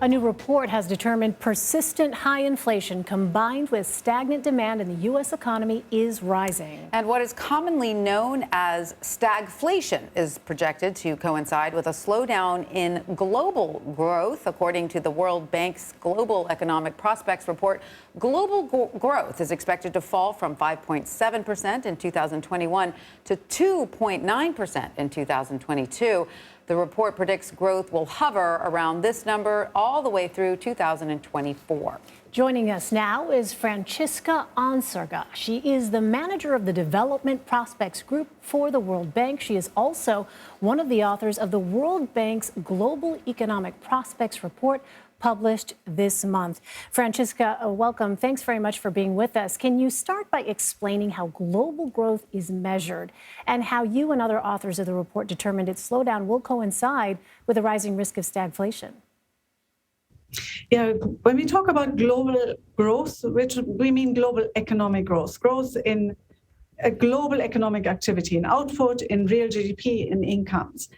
A new report has determined persistent high inflation combined with stagnant demand in the U.S. economy is rising. And what is commonly known as stagflation is projected to coincide with a slowdown in global growth. According to the World Bank's Global Economic Prospects report, global growth is expected to fall from 5.7% in 2021 to 2.9% in 2022. The report predicts growth will hover around this number all the way through 2024. Joining us now is Franziska Ohnsorge. She is the manager of the Development Prospects Group for the World Bank. She is also one of the authors of the World Bank's Global Economic Prospects report, published this month. Franziska, welcome. Thanks very much for being with us. Can you start by explaining how global growth is measured and how you and other authors of the report determined its slowdown will coincide with a rising risk of stagflation? Yeah, when we talk about global growth, which we mean global economic growth, growth in a global economic activity, in output, in real GDP, in incomes.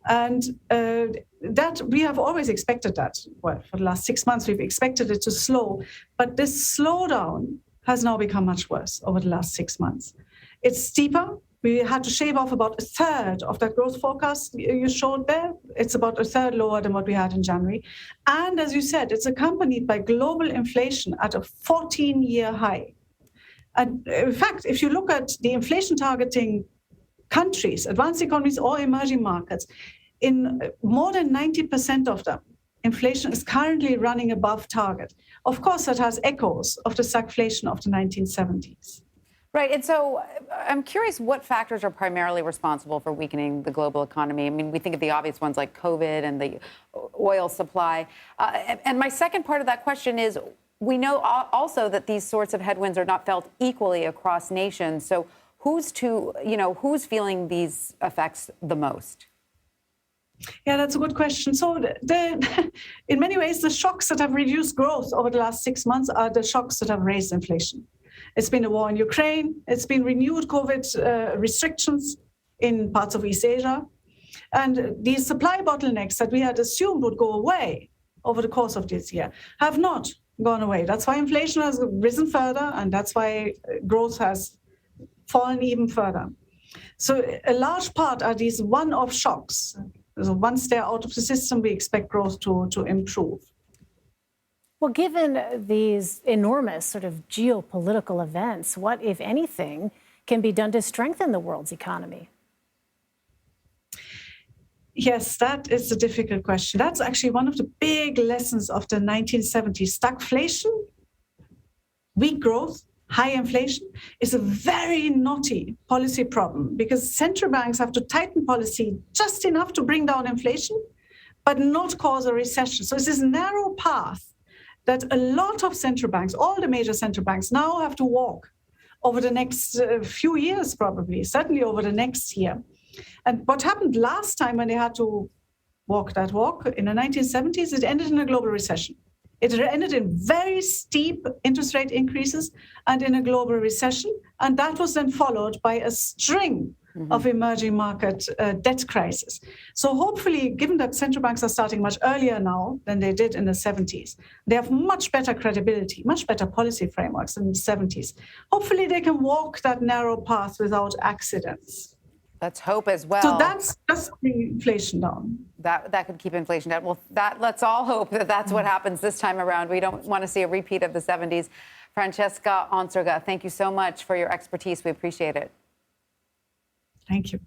And that we have always expected that. Well, for the last 6 months, we've expected it to slow. But this slowdown has now become much worse over the last 6 months. It's steeper. We had to shave off about a third of that growth forecast you showed there. It's about a third lower than what we had in January. And as you said, it's accompanied by global inflation at a 14-year high. And in fact, if you look at the inflation targeting countries, advanced economies or emerging markets, in more than 90% of them, inflation is currently running above target. Of course, that has echoes of the stagflation of the 1970s. Right. And so I'm curious what factors are primarily responsible for weakening the global economy. I mean, we think of the obvious ones like COVID and the oil supply. And my second part of that question is, we know also that these sorts of headwinds are not felt equally across nations. So who's feeling these effects the most? Yeah, that's a good question. So in many ways, the shocks that have reduced growth over the last 6 months are the shocks that have raised inflation. It's been a war in Ukraine. It's been renewed COVID restrictions in parts of East Asia. And these supply bottlenecks that we had assumed would go away over the course of this year have not gone away. That's why inflation has risen further, and that's why growth has fallen even further. So a large part are these one-off shocks. So once they're out of the system, we expect growth to improve. Well, given these enormous sort of geopolitical events, what, if anything, can be done to strengthen the world's economy? Yes, that is a difficult question. That's actually one of the big lessons of the 1970s. Stagflation, weak growth, high inflation is a very knotty policy problem because central banks have to tighten policy just enough to bring down inflation, but not cause a recession. So it's this narrow path that a lot of central banks, all the major central banks, now have to walk over the next few years, probably, certainly over the next year. And what happened last time when they had to walk that walk in the 1970s, it ended in a global recession. It ended in very steep interest rate increases and in a global recession. And that was then followed by a string of emerging market debt crisis. So hopefully, given that central banks are starting much earlier now than they did in the 70s, they have much better credibility, much better policy frameworks than in the 70s. Hopefully they can walk that narrow path without accidents. Let's hope as well. So that's just bring inflation down. That could keep inflation down. Well, let's all hope that that's what happens this time around. We don't want to see a repeat of the 70s. Franziska Ohnsorge, thank you so much for your expertise. We appreciate it. Thank you.